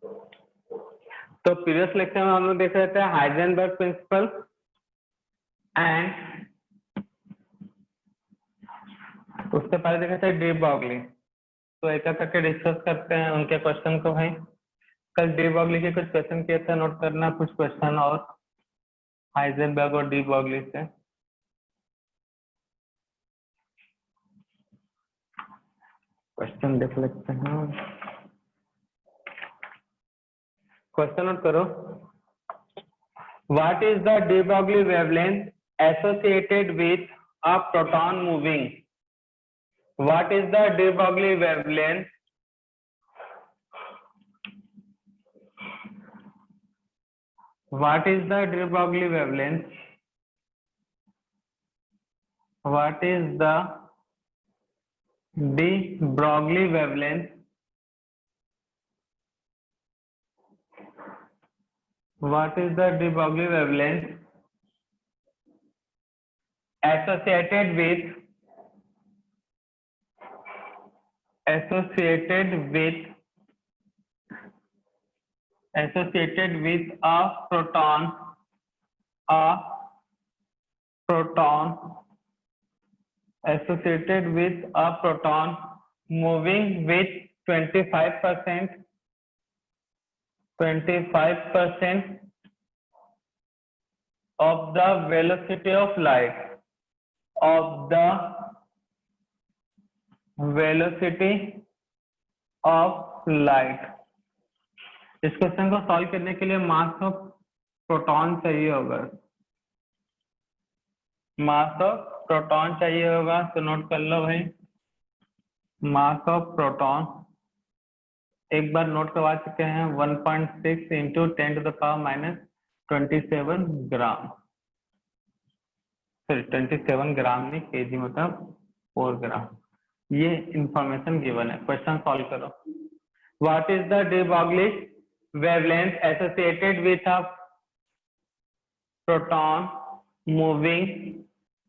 तो previous lecture में हम लोग देख रहे थे हाइजेनबर्ग प्रिंसिपल एंड उससे पहले देखे थे डी ब्रॉगली। तो एक एक करके डिस्कस करते हैं उनके क्वेश्चन को। भाई कल डी ब्रॉगली के कुछ क्वेश्चन किए थे, नोट करना कुछ क्वेश्चन और हाइजेनबर्ग और डी ब्रॉगली से। क्वेश्चन देख लेते हैं। क्वेश्चन नोट करो। What is the de Broglie wavelength associated with a proton moving? What is the de Broglie wavelength? What is the de Broglie wavelength? What is the de Broglie wavelength? What is the de Broglie wavelength associated with a proton associated with a proton moving with 25% of the velocity of light इस question को solve करने के लिए mass of proton चाहिए होगा। Mass of proton चाहिए होगा, तो नोट कर लो भाई। मास ऑफ प्रोटॉन एक बार नोट करवा चुके हैं, 1.6 इंटू 10⁻⁻27 ग्राम। सॉरी 27 ग्राम नहीं, केजी मतलब 4 ग्राम। ये इंफॉर्मेशन गिवन है। क्वेश्चन सॉल्व करो। What is the de Broglie wavelength associated with a proton moving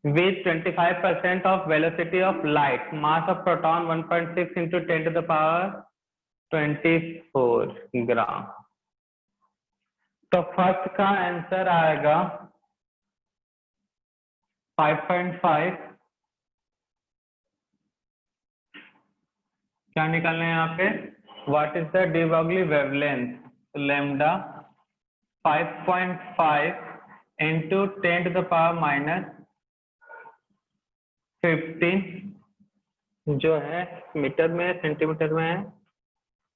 with 25% of velocity of light? Mass of proton 1.6 into 10⁻24 ग्राम। तो फर्स्ट का आंसर आएगा 5.5। क्या निकालना है यहाँ पे? What is the de Broglie wavelength? Lambda 5.5 into 10⁻⁻15 जो है मीटर में, सेंटीमीटर में है,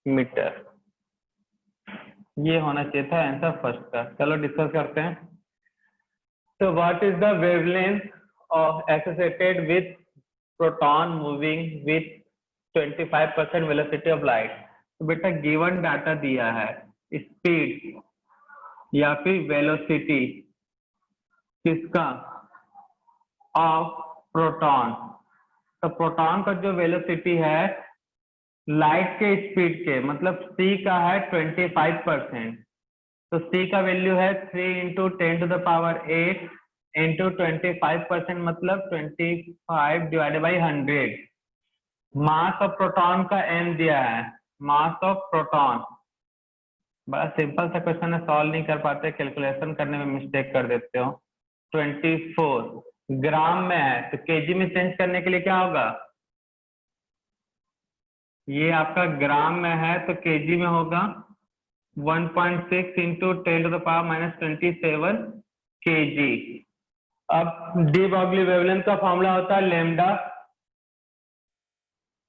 मीटर। ये होना चाहिए था आंसर फर्स्ट का। चलो डिस्कस करते हैं। तो what is the wavelength of associated with proton moving with 25% velocity of light? तो बेटा गिवन डाटा दिया है, स्पीड या फिर वेलोसिटी किसका? Of proton. तो प्रोटॉन का जो वेलोसिटी है लाइट के स्पीड के, मतलब c का है 25%। तो c का वैल्यू है 3 इंटू 10⁸ इंटू 25%, मतलब 25 divided by 100। Mass of proton का m दिया है, मास ऑफ प्रोटॉन। बड़ा सिंपल सा क्वेश्चन है, सॉल्व नहीं कर पाते, कैलकुलेशन करने में मिस्टेक कर देते हो। 24 ग्राम में है, तो केजी में चेंज करने के लिए क्या होगा? ये आपका ग्राम में है तो केजी में होगा 1.6 इंटू 10⁻⁻27 केजी। अब de Broglie वेवलेंथ का फॉर्मूला होता है लैम्डा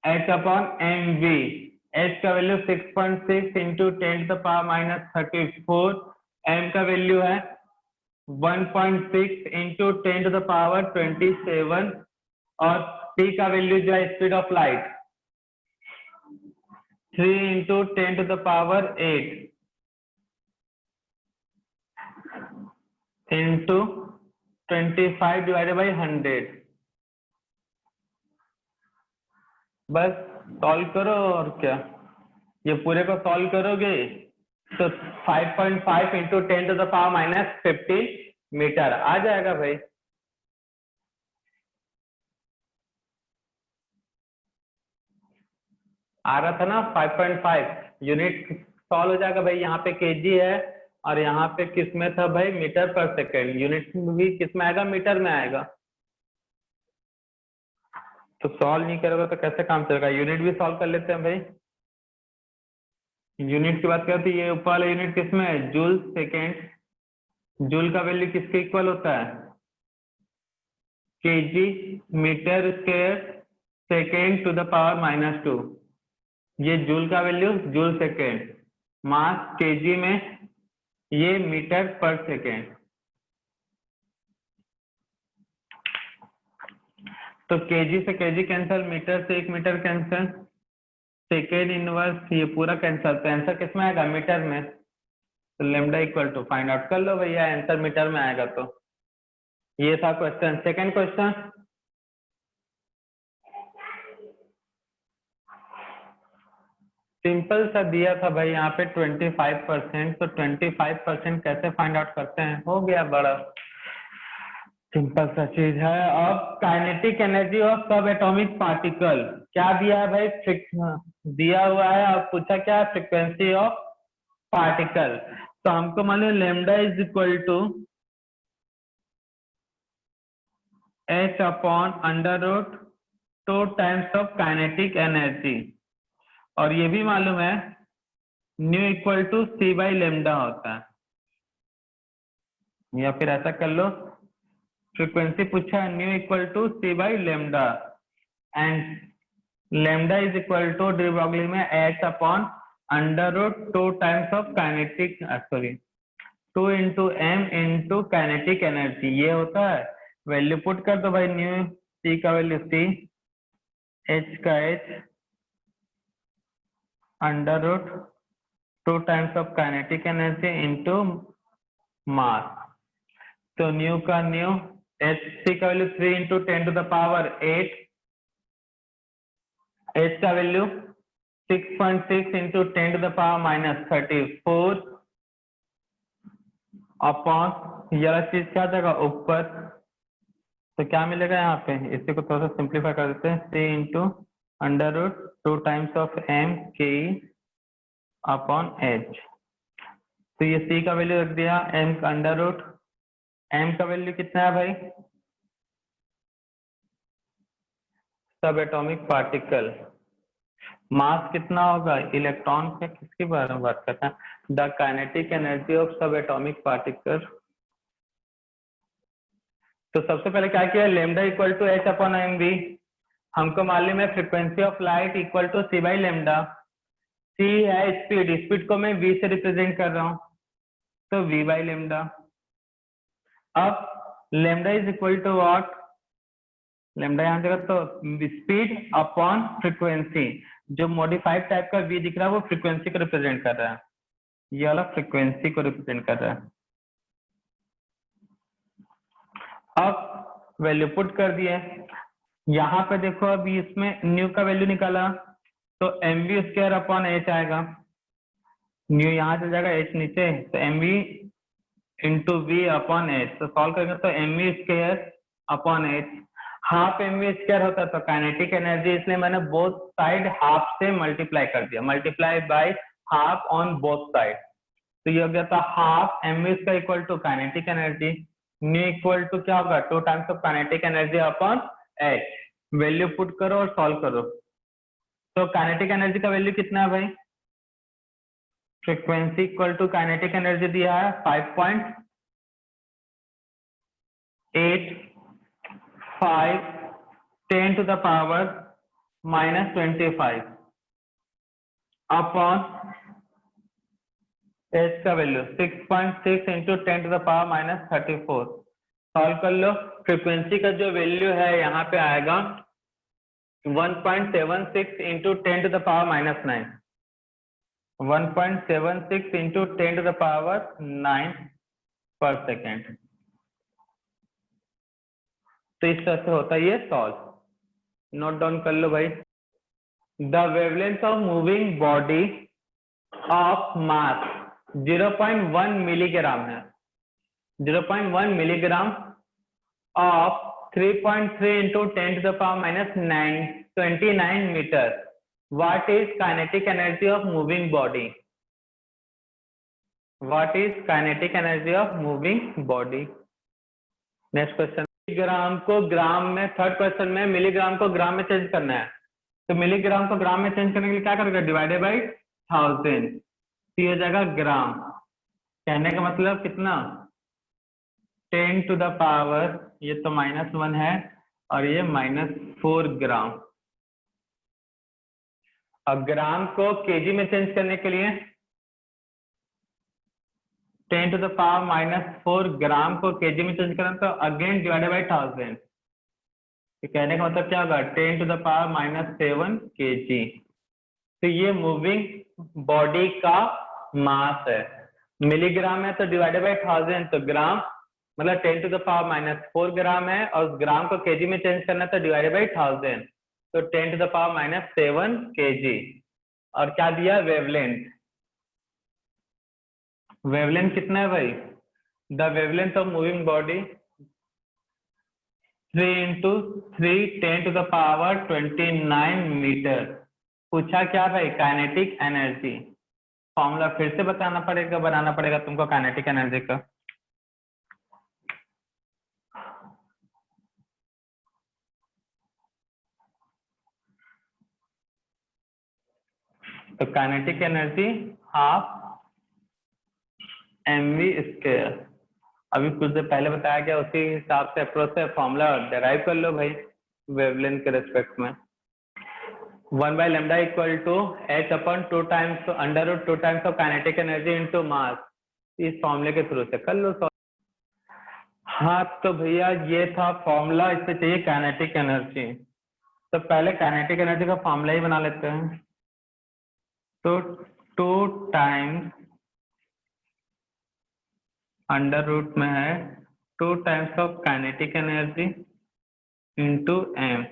h/mv। h का वैल्यू 6.6 इंटू 10⁻⁻34, m का वैल्यू है 1.6 इंटू 10⁻27 और t का वैल्यू जो है speed of light 3 into 10⁸ into 25 divided by 100। बस सॉल्व करो और क्या, ये पूरे को सॉल्व करोगे तो 5.5 इंटू 10⁻⁻15 मीटर आ जाएगा भाई। आ रहा था ना 5.5 यूनिट सॉल्व हो जाएगा भाई। यहाँ पे केजी है और यहाँ पे किस में था भाई, मीटर पर सेकेंड। यूनिट भी किस में आएगा, मीटर में आएगा। तो सॉल्व नहीं करोगे तो कैसे काम चलेगा। यूनिट भी सॉल्व कर लेते हैं भाई। यूनिट की बात करें तो ये ऊपर वाला यूनिट किस में है, जूल सेकेंड। जूल का वैल्यू किसके इक्वल होता है, KG metre square second to the power -2। ये जूल का value joule second, mass KG में, ये मीटर पर सेकेंड। तो केजी से केजी कैंसल, मीटर से 1 मीटर कैंसल, सेकेंड इनवर्स ये पूरा कैंसल। तो आंसर किस में आएगा, मीटर में। तो lambda equal to find out कर लो भैया, आंसर मीटर में आएगा। तो ये था क्वेश्चन। सेकेंड क्वेश्चन, सिंपल सा दिया था भाई यहाँ पे 25%। तो 25% कैसे फाइंड आउट करते हैं, हो गया बड़ा सिंपल सा चीज है। अब kinetic energy of sub atomic particle क्या दिया है भाई, दिया हुआ है और पूछा क्या, फ्रीक्वेंसी ऑफ पार्टिकल। तो हमको मालूम lambda is equal to h upon under root 2 times of kinetic energy. और ये भी मालूम है nu equal to C by lambda होता है। या फिर ऐसा कर लो, फ्रीक्वेंसी पूछा है nu equal to C by lambda and lambda is equal to de Broglie में h upon under root 2 times of kinetic, sorry 2 into M into kinetic energy. ये होता है, वैल्यू पुट कर दो भाई, न्यू सी का वैल्यू सी, h का h under root 2 times of kinetic energy into mass. तो न्यू का न्यू, h सी का value 3 into 10 to the power 8, h का value 6.6 into 10 to the power -34 upon यह चीज क्या जाएगा ऊपर। तो क्या मिलेगा यहाँ पे, इसी को थोड़ा सा सिंप्लीफाई कर देते हैं, c into under root 2 times of m k upon h। तो ये c का वैल्यू रख दिया, m का अंडर रूट, m का वैल्यू कितना है भाई, सब एटॉमिक पार्टिकल। मास कितना होगा, इलेक्ट्रॉन का, किसके बारे में बात करते हैं, the kinetic energy of sub atomic particle. तो सबसे पहले क्या किया, lambda equal to h upon m v. हमको मालूम है frequency of light equal to C by lambda. C है स्पीड, स्पीड को मैं v से रिप्रेजेंट कर रहा हूं, तो v बाई लेमडा। अब lambda is equal to what, lambda यहाँ जगह तो स्पीड अपॉन फ्रीक्वेंसी। जो मॉडिफाइड टाइप का v दिख रहा है वो फ्रीक्वेंसी को रिप्रेजेंट कर रहा है, ये वाला फ्रीक्वेंसी को रिप्रेजेंट कर रहा है। अब वैल्यू पुट कर दिए, यहाँ पे देखो अभी इसमें न्यू का वैल्यू निकाला तो M V square upon H आएगा। न्यू यहाँ चल जाएगा, एच नीचे, तो M V into V upon H. तो सॉल्व करेंगे तो M V square upon H, half M V square होता है। तो काइनेटिक एनर्जी, इसलिए मैंने बोथ साइड हाफ से मल्टीप्लाई कर दिया, multiply by half on both side. तो ये हो गया था half M V square equal to kinetic energy, new equal to क्या होगा 2 times of kinetic energy upon H. Value put करो और सॉल्व करो। तो काइनेटिक एनर्जी का वैल्यू कितना है भाई, frequency equal to kinetic energy दिया है 5.85 10 to the power -25 upon h का value 6.6 into 10 to the power -34। Solve कर लो, फ्रीक्वेंसी का जो वैल्यू है यहाँ पे आएगा 1.76 into 10 to the power -9, 1.76 into 10 to the power 9 पर सेकेंड। तो इस तरह से होता है ये सॉल्व, नोट डाउन कर लो भाई। The wavelength of moving body of mass 0.1 milligram है, 0.1 milligram of 3.3 into 10 to the power -29 metre. What is kinetic energy of moving body. What is kinetic energy of moving body. Next question, gram को gram में, third question में milligram को gram में change करना है, तो milligram को gram में चेंज करने के लिए क्या करेगा, डिवाइडेड बाई 1000, तो ये हो जाएगा ग्राम। कहने का मतलब कितना, 10 टू द पावर, ये तो -1 है और ये -4 ग्राम। अब ग्राम को केजी में चेंज करने के लिए 10 टू द पावर -4 ग्राम को केजी में चेंज करना, तो अगेन डिवाइडेड बाई 1000। तो कहने का मतलब क्या होगा, 10 टू द पावर -7 kg। तो ये मूविंग बॉडी का मास है। मिलीग्राम है तो डिवाइडेड बाई 1000, तो ग्राम मतलब 10 टू द पावर -4 ग्राम है, और ग्राम को केजी में चेंज करना तो डिवाइडेड बाई 1000, तो 10 टू द पावर -7 kg। और क्या दिया, वेवलेंथ। वेवलेंथ कितना है भाई, the wavelength of moving body 3 into 3 10 to the power 29 metre. पूछा क्या भाई, काइनेटिक एनर्जी। फॉर्मूला फिर से बताना पड़ेगा, बनाना पड़ेगा तुमको काइनेटिक एनर्जी का। तो काइनेटिक एनर्जी हाफ mv²। अभी कुछ देर पहले बताया गया, उसी हिसाब से अप्रोच से फॉर्मूला डेराइव कर लो भाई वेवलेंथ के रेस्पेक्ट में। 1/λ equal to h upon 2 times √2 times of kinetic energy into mass. इस फॉर्मूले के थ्रू से कर लो। हाँ तो भैया ये था फॉर्मूला, इससे चाहिए काइनेटिक एनर्जी। तो पहले काइनेटिक एनर्जी का फॉर्मूला ही बना लेते हैं। तो 2 टाइम्स √, में है 2 times of kinetic energy into m,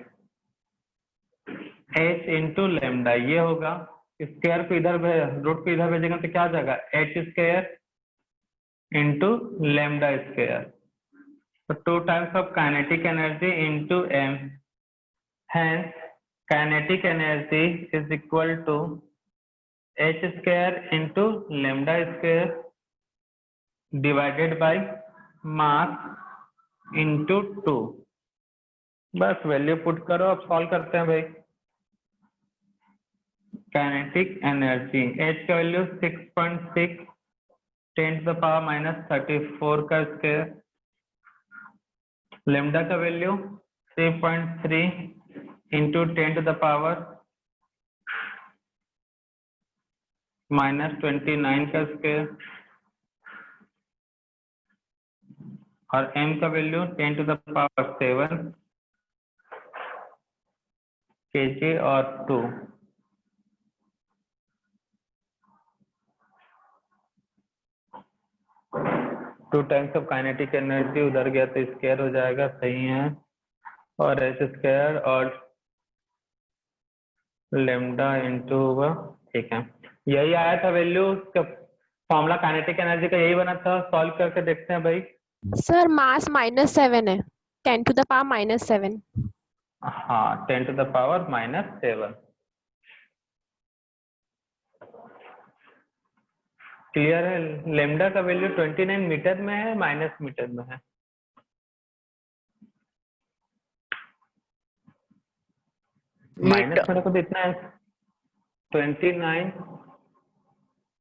h into lambda, ये होगा। स्क्वायर को इधर रूट को इधर भेजेंगे तो क्या हो जाएगा, h² इंटू लेमडा स्क्वायर। तो 2 times of kinetic energy into m, hence kinetic energy is equal to h² into lambda square divided by mass into 2। बस वैल्यू पुट करो, अब सॉल्व करते हैं भाई। काइनेटिक एनर्जी, h का वैल्यू 6.6 10 टू द पावर -34 का square, lambda का value 3.3 into 10 to the power -29 का स्क्वायर, और m का value 10 to the power 7 kg और 2। Two times of kinetic energy उधर गया तो स्क्वायर हो जाएगा, सही है, और h² और लेमडा इंटू होगा, ठीक है। यही आया था वैल्यू, फॉर्मूला काइनेटिक एनर्जी का यही बना था। सॉल्व करके देखते हैं भाई। सर मास -7 है, 10 टू द पावर -7। हाँ 10 टू द पावर -7। क्लियर है। लेमडा का वैल्यू 29 मीटर में है, माइनस मीटर में है। माइनस में तो इतना है 29,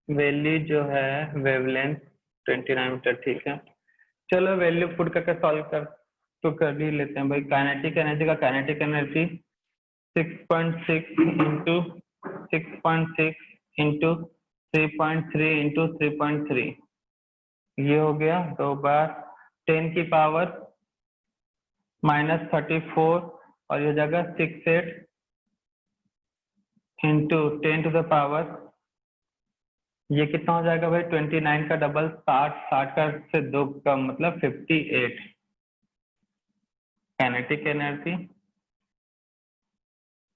वैल्यू जो है वेवलेंथ 29 मीटर, ठीक है। चलो वैल्यू पुट करके सॉल्व कर ही लेते हैं भाई। काइनेटिक एनर्जी का kinetic energy 6.6 into 6.6 into 3.3 into 3.3, ये हो गया 2 बार 10 की पावर -34, और ये जगह 68 इंटू 10 टू द पावर, ये कितना हो जाएगा भाई, 29 का डबल 60, 60 का से 2 का मतलब 58 काइनेटिक एनर्जी,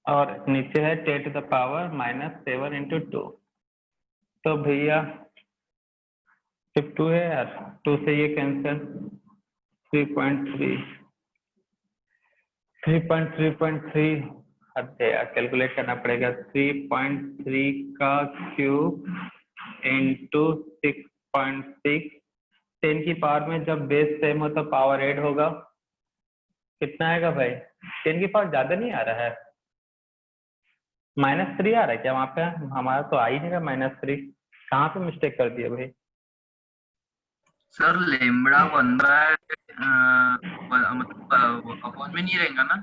और नीचे है 10 टू द पावर -7 इंटू 2। तो भैया सिर्फ 2 है यार, 2 से ये कैंसिल, 3.3 यार कैलकुलेट करना पड़ेगा। 3.3 का क्यूब इंटू 6 6.6 10 की पावर में जब बेस सेम हो तो पावर 8 होगा। कितना आएगा भाई? 10 की पावर ज्यादा नहीं आ रहा है, -3 आ रहा है क्या वहां पे? हमारा तो आ ही नहीं रहा -3। कहाँ पे मिस्टेक कर दिया भाई? सर लेमड़ा 15 मतलब अपॉन में नहीं रहेगा ना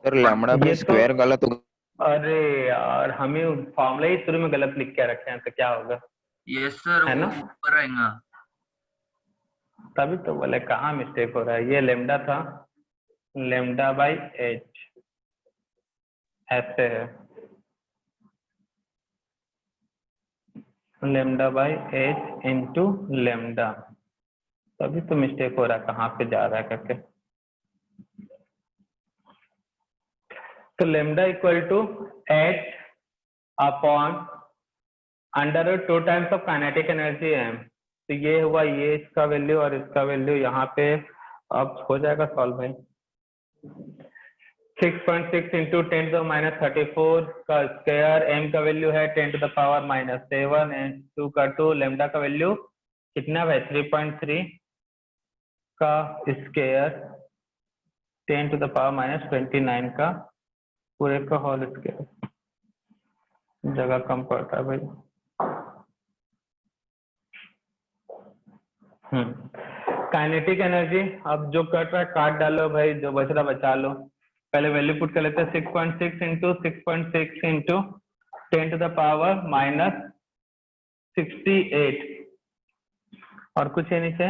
सर लैम्बडा पे ये स्क्वायर तो गलत होगा। अरे यार, हमें फॉर्मूला ही शुरू में गलत लिख के रखे हैं तो क्या होगा? यस सर, है वो ना? ऊपर रहेगा। तभी तो बोले कहाँ मिस्टेक हो रहा है। ये लेमडा था, लेमडा बाई एच ऐसे है, lambda by H into lambda. तभी तो मिस्टेक हो रहा है कहाँ पे जा रहा है करके। तो lambda equal to H upon under root 2 times of kinetic energy है। तो ये हुआ ये इसका वैल्यू और इसका वैल्यू यहाँ पे अब हो जाएगा सॉल्व भाई। 6.6 इंटू 10 टू माइनस 34 का स्क्वायर, m का वैल्यू है 10 टू द पावर -7 एंड 2 का 2, लेमडा का वैल्यू कितना है? 3.3 का स्क्वायर 10 टू द पावर -29 का पूरे का होल स्क्वायर। जगह कम पड़ता है भाई। काइनेटिक एनर्जी अब जो कट रहा है काट डालो भाई, जो बच रहा बचा लो। पहले वैल्यू पुट कर लेते हैं 6.6 into 6.6 into 10 to the power -68 और कुछ है नीचे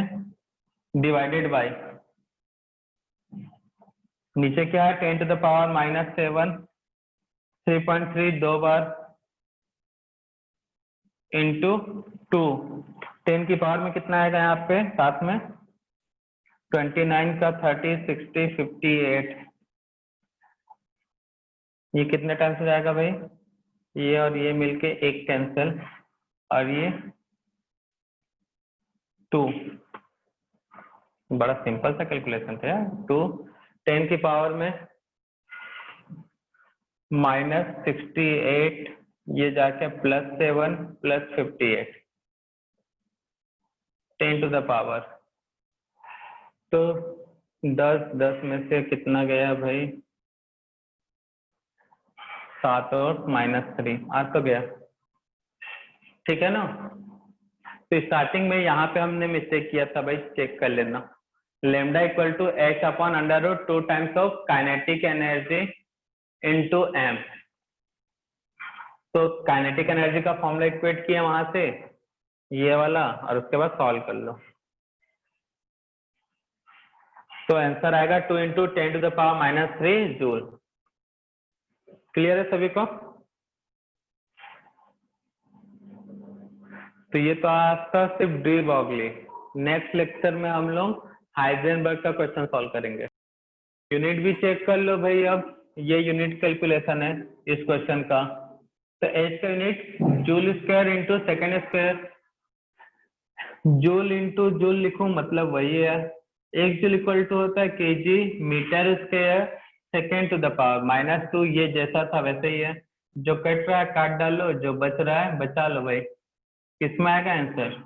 डिवाइडेड बाय, नीचे क्या है 10 टू द पावर -7 3.3 दो बार इंटू 2, 10 की पावर में कितना आएगा यहाँ पे साथ में 29 का 30 60 58। ये कितने टाइम्स हो जाएगा भाई? ये और ये मिलके एक कैंसिल और ये 2। बड़ा सिंपल सा कैलकुलेशन था यार। 2 10 की पावर में -68, ये जाके +7 +58 10 टू द पावर। तो 10 में से कितना गया भाई? 7 और -3 आ तो गया, ठीक है ना? तो स्टार्टिंग में यहाँ पे हमने मिस्टेक किया था भाई, चेक कर लेना। Lambda equal to H upon under root 2 times of kinetic energy into M. तो काइनेटिक एनर्जी का फॉर्मूला इक्वेट किया वहां से ये वाला और उसके बाद सॉल्व कर लो। तो आंसर आएगा 2 into 10 to the power -3 joule. Clear है सभी को? तो ये तो आज का सिर्फ डी ब्रॉगली। नेक्स्ट लेक्चर में हम लोग हाइजेनबर्ग का क्वेश्चन सॉल्व करेंगे। यूनिट भी चेक कर लो भाई। अब ये यूनिट कैलकुलेशन है इस क्वेश्चन का। तो एच का unit joule square into second square. Joule into joule लिखूं मतलब वही है, 1 जूल इक्वल टू होता है KG metre square second to the power -2। ये जैसा था वैसे ही है, जो कट रहा है काट डालो, जो बच रहा है बचा लो भाई। किसमें आएगा आंसर?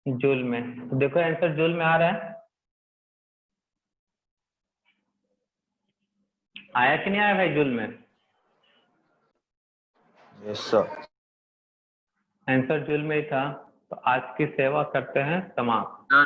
जूल में। तो देखो आंसर जूल में आ रहा है, आया कि नहीं आया भाई जूल में? Yes sir. आंसर जूल में ही था। तो आज की सेवा करते हैं समाप्त। सर